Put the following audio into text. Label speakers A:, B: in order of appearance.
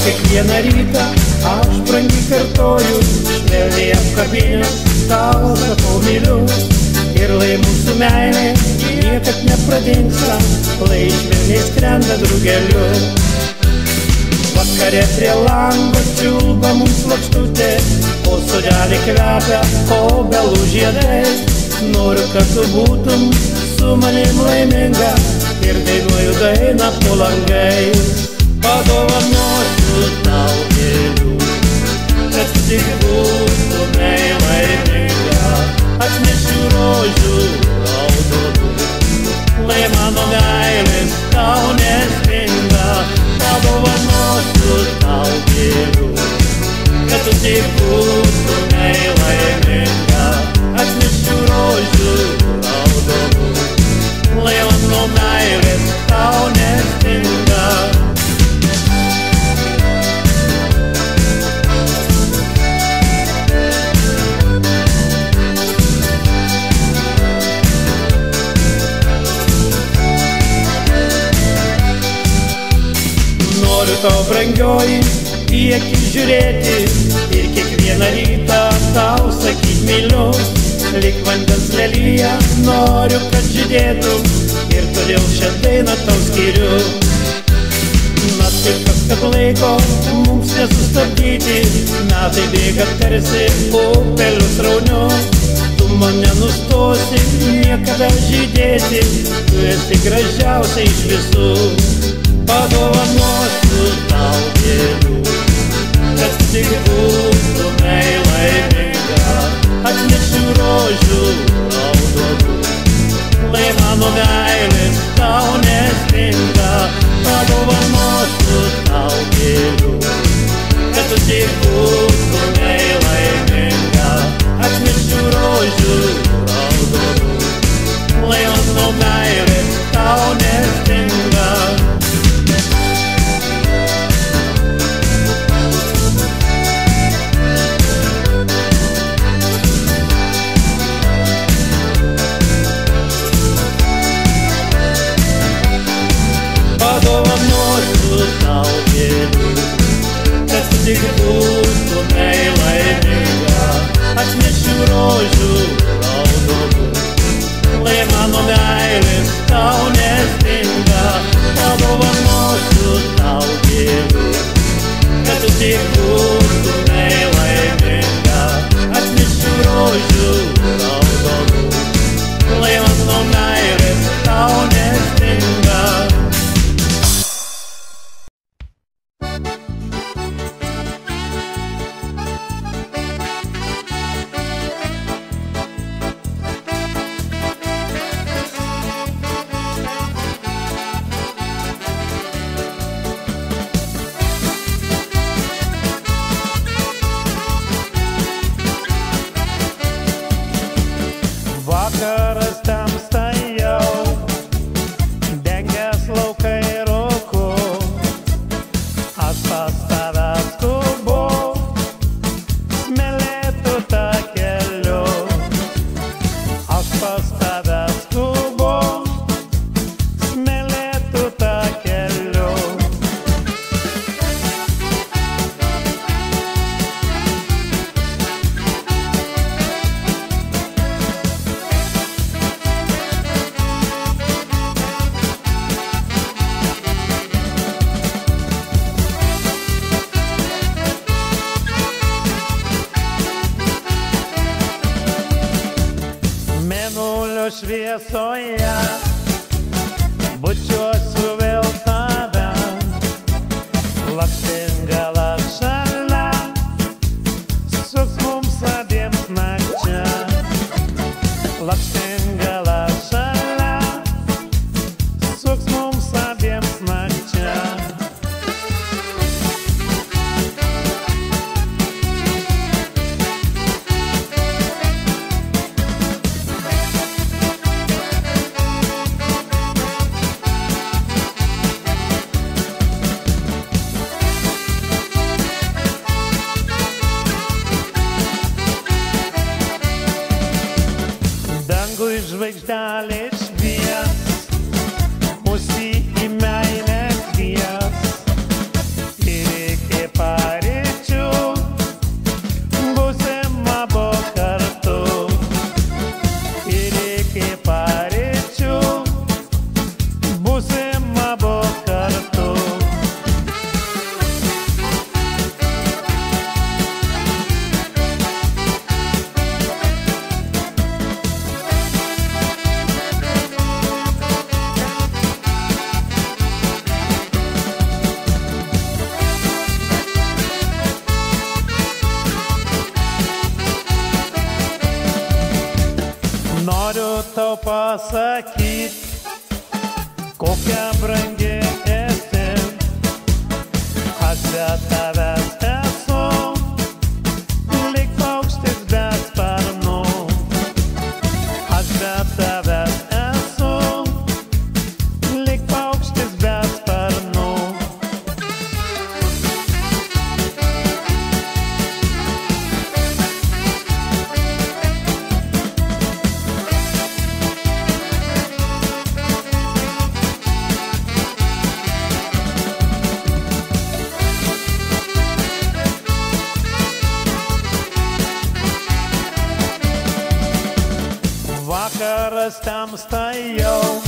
A: Kiekvieną rytą aš brangiai kartoju, švelniai apkabinęs tau sakau myliu. Ir lai mūsų meilė niekad nepradingsta, lai švelniai skrenda drugeliu. Vakare prie lango čiulba mums lakštutė, o sodelį kvepia obelų žiedai. Noriu, kad tu būtum su manim laiminga ir dainuoju dainą po langais. Padovanosiu tau gėlių, kad tik būtumei laiminga. Atnešiu rožių raudonų, lai mano meilės tau nestinga. Padovanosiu tau gėlių, kad tik būtumei laiminga. Atnešiu rožių raudonų, lai mano meilės tau nestinga. Noriu tau brangioji į akį žiūrėti ir kiekvieną rytą tau sakyt myliu. Lyg vandens lelija noriu, kad žydėtum ir todėl šią dainą tau skiriu. Naktikas, kad laiko mums nesustabdyti, metai bėga tarsi upelių srauniu. Tu man nenustosi niekada žydėti, tu esi gražiausia iš visų. Padovanosiu tau gėlių, kad tik būtumei laiminga. Atnešiu rožių raudonų, lai mano meilės tau nestinga. Padovanosiu tau gėlių, kad tik būtumei laiminga. Atnešiu rožių raudonų, lai mano meilės tau nestinga. Padovanosiu tau gėlių, kad tik būtumei laiminga. Atnešiu rožių raudonų, lai mano meilės tau nestinga. Padovanosiu tau gėlių, kad tik būtumei laiminga. Atnešiu rožių raudonų, lai mano meilės tau nestinga.
B: Vakaras tamsta jau, dengęs laukai rūku. Aš pas tave skubu, smėlėtų takeliu. Aš pas tave skubu, smėlėtų takeliu. Mėnulio šviesoje bučiuosiu vėl tave, lakštingala šalia, suks mums abiems nakčia. Lakštingala šalia, suks mums abiems nakčia. tau pasakyt, kokia brangi esi, aš be tavęs esu, lyg paukštis be sparnų. Aš be tavęs esu, lyg paukštis be sparnų. Vakaras tamsta jau,